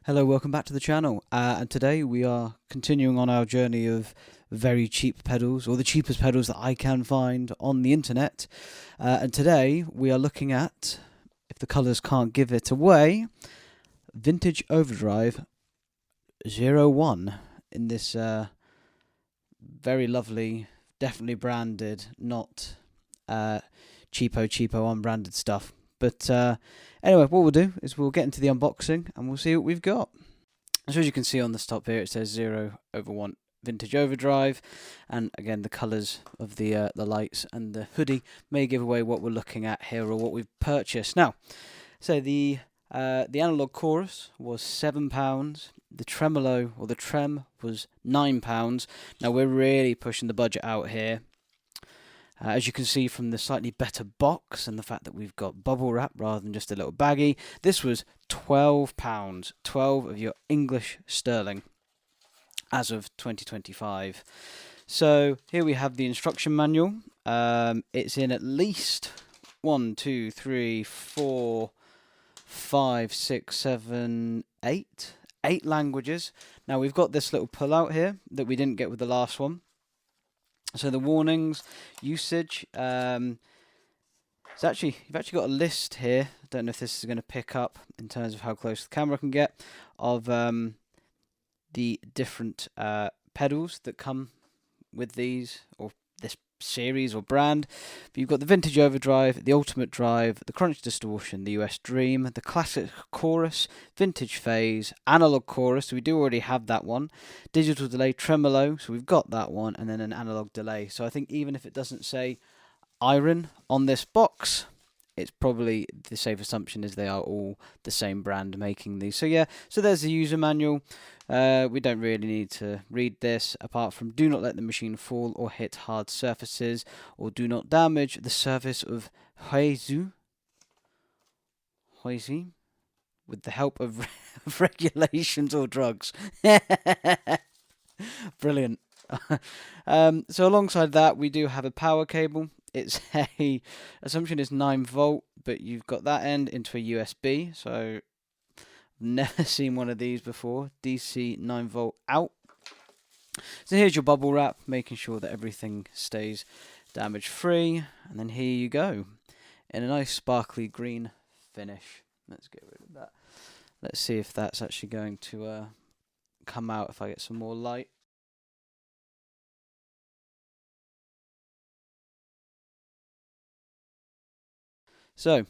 Hello, welcome back to the channel. And today we are continuing on our journey of very cheap pedals, or the cheapest pedals that I can find on the internet. And today we are looking at, if the colours can't give it away, Vintage Overdrive 01 in this very lovely, definitely branded, not cheapo unbranded stuff. But anyway, what we'll do is we'll get into the unboxing and we'll see what we've got. So as you can see on the top here, it says 0/1 Vintage Overdrive, and again the colours of the lights and the hoodie may give away what we're looking at here or what we've purchased. Now, so the analog chorus was £7. The tremolo or the trem was £9. Now we're really pushing the budget out here. As you can see from the slightly better box and the fact that we've got bubble wrap rather than just a little baggie, this was £12, 12 of your English sterling as of 2025. So here we have the instruction manual. It's in at least 1, 2, 3, 4, 5, 6, 7, 8 languages. Now we've got this little pull out here that we didn't get with the last one. So the warnings, usage, you've actually got a list here. I don't know if this is going to pick up in terms of how close the camera can get, of the different pedals that come with these, or this series or brand. But you've got the Vintage Overdrive, the Ultimate Drive, the Crunch Distortion, the US Dream, the Classic Chorus, Vintage Phase, Analog Chorus, so we do already have that one, Digital Delay, Tremolo, so we've got that one, and then an Analog Delay. So I think even if it doesn't say Iron on this box, it's probably the safe assumption is they are all the same brand making these. So yeah, so there's the user manual. We don't really need to read this, apart from do not let the machine fall or hit hard surfaces, or do not damage the surface of Huizu with the help of regulations or drugs. Brilliant. So alongside that, we do have a power cable. It's a assumption is 9V, but you've got that end into a USB. So I've never seen one of these before. DC 9V out. So here's your bubble wrap, making sure that everything stays damage free. And then here you go, in a nice sparkly green finish. Let's get rid of that. Let's see if that's actually going to come out if I get some more light. So,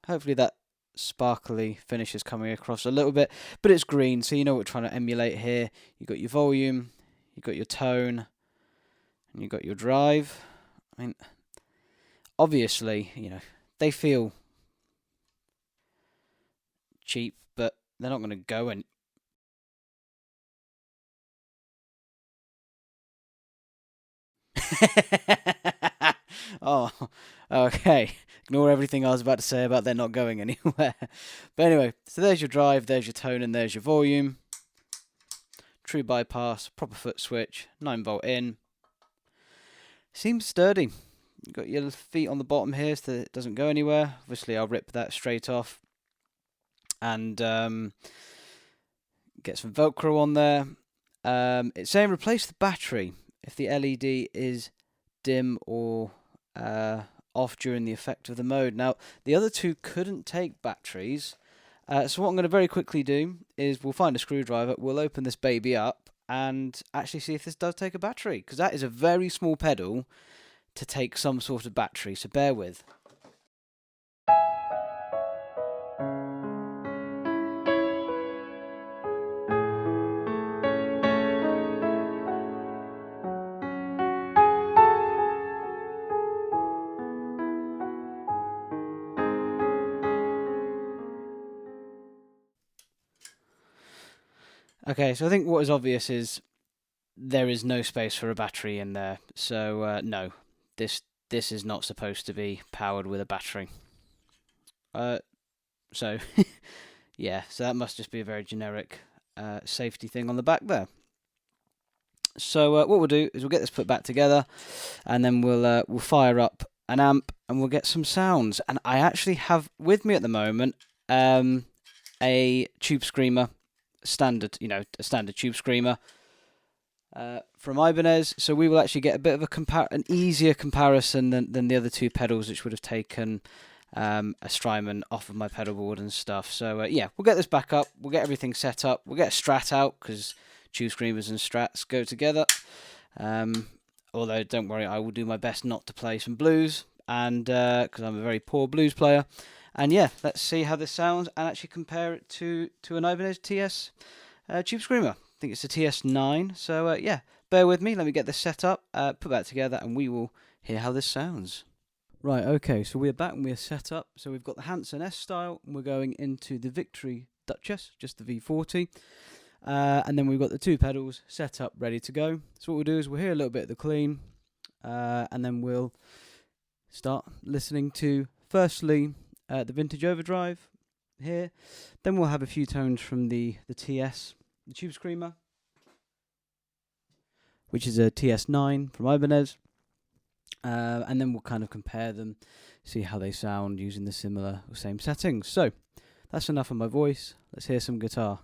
hopefully that sparkly finish is coming across a little bit, but it's green, so you know what we're trying to emulate here. You've got your volume, you've got your tone, and you've got your drive. I mean, obviously, you know, they feel cheap, but they're not going to go and oh, okay. Ignore everything I was about to say about they're not going anywhere. But anyway, so there's your drive, there's your tone, and there's your volume. True bypass, proper foot switch, 9V in. Seems sturdy. You've got your feet on the bottom here so that it doesn't go anywhere. Obviously, I'll rip that straight off and get some Velcro on there. It's saying replace the battery if the LED is dim or off during the effect of the mode. Now, the other two couldn't take batteries. So what I'm going to very quickly do is we'll find a screwdriver, we'll open this baby up and actually see if this does take a battery, because that is a very small pedal to take some sort of battery, so bear with. Okay, so I think what is obvious is there is no space for a battery in there. So no, this is not supposed to be powered with a battery. So yeah, so that must just be a very generic safety thing on the back there. So what we'll do is we'll get this put back together, and then we'll fire up an amp and we'll get some sounds. And I actually have with me at the moment a Tubescreamer, standard, a standard Tubescreamer from Ibanez. So we will actually get a bit of an easier comparison than the other two pedals, which would have taken a Strymon off of my pedal board and stuff. So yeah, we'll get this back up. We'll get everything set up. We'll get a Strat out because Tubescreamers and Strats go together. Although don't worry, I will do my best not to play some blues, and because I'm a very poor blues player. And yeah, let's see how this sounds and actually compare it to an Ibanez TS Tubescreamer. I think it's a TS9. So yeah, bear with me. Let me get this set up, put that together, and we will hear how this sounds. Right, okay, so we're back and we're set up. So we've got the Hansen S-Style, and we're going into the V40 Duchess, just the V40. And then we've got the two pedals set up, ready to go. So what we'll do is we'll hear a little bit of the clean, and then we'll start listening to, firstly, the Vintage Overdrive here. Then we'll have a few tones from the TS, the Tubescreamer, which is a TS9 from Ibanez. And then we'll kind of compare them, see how they sound using the similar or same settings. So that's enough of my voice. Let's hear some guitar.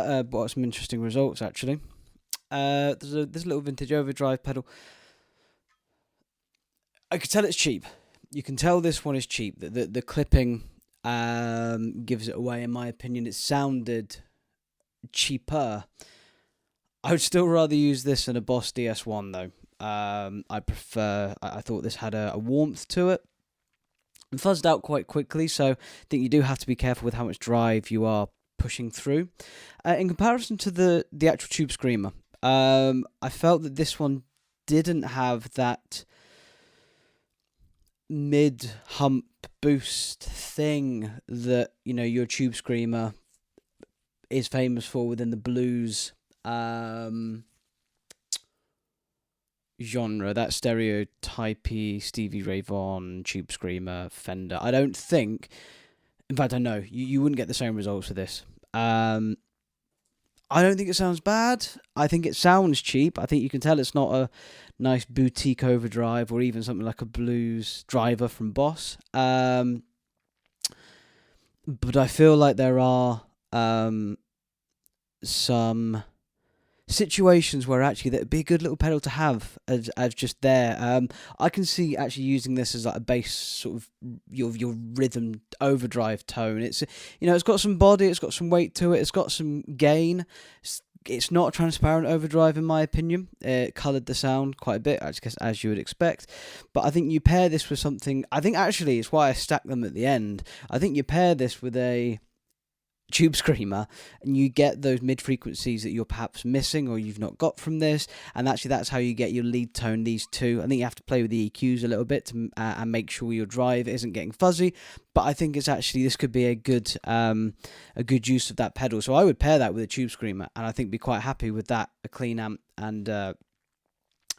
that brought some interesting results actually. There's a little vintage overdrive pedal. I could tell it's cheap. You can tell this one is cheap. The clipping gives it away, in my opinion. It sounded cheaper. I would still rather use this than a Boss DS1 though. I thought this had a warmth to it. And fuzzed out quite quickly, so I think you do have to be careful with how much drive you are pushing through. In comparison to the actual Tubescreamer, I felt that this one didn't have that mid-hump boost thing that, you know, your Tubescreamer is famous for within the blues genre, that stereotypy Stevie Ray Vaughan, Tubescreamer, Fender. I don't think, in fact I know, you wouldn't get the same results with this. I don't think it sounds bad. I think it sounds cheap. I think you can tell it's not a nice boutique overdrive or even something like a blues driver from Boss. But I feel like there are some situations where actually that would be a good little pedal to have as just there. I can see actually using this as like a bass sort of your rhythm overdrive tone. It's, you know, it's got some body, it's got some weight to it, it's got some gain. It's not a transparent overdrive in my opinion. It coloured the sound quite a bit, I guess, as you would expect. But I think you pair this with something. I think actually it's why I stacked them at the end. I think you pair this with a Tubescreamer and you get those mid frequencies that you're perhaps missing or you've not got from this, and actually that's how you get your lead tone, these two. I think you have to play with the EQs a little bit to, and make sure your drive isn't getting fuzzy, but I think it's actually, this could be a good use of that pedal. So I would pair that with a Tubescreamer and I think be quite happy with that, a clean amp, and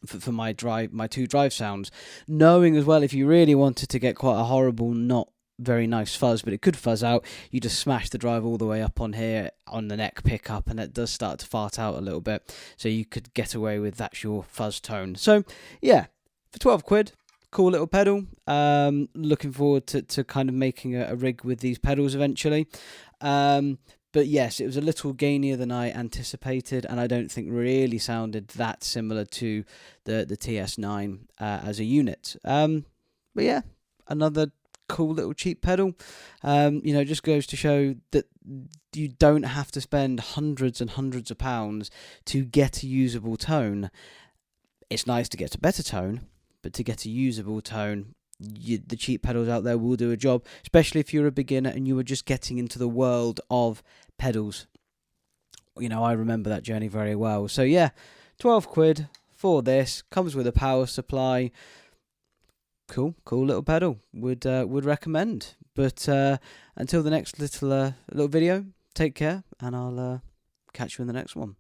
for my two drive sounds, knowing as well if you really wanted to get quite a horrible, not very nice fuzz, but it could fuzz out, you just smash the drive all the way up on here on the neck pickup and it does start to fart out a little bit, so you could get away with that's your fuzz tone. So yeah, for 12 quid, cool little pedal. Looking forward to kind of making a rig with these pedals eventually. But yes, it was a little gainier than I anticipated, and I don't think really sounded that similar to the TS9 as a unit. But yeah, another cool little cheap pedal. You know, just goes to show that you don't have to spend hundreds and hundreds of pounds to get a usable tone. It's nice to get a better tone, but to get a usable tone, the cheap pedals out there will do a job, especially if you're a beginner and you were just getting into the world of pedals. You know, I remember that journey very well. So yeah, 12 quid for this, comes with a power supply. Cool little pedal. Would recommend. But until the next little video, take care, and I'll catch you in the next one.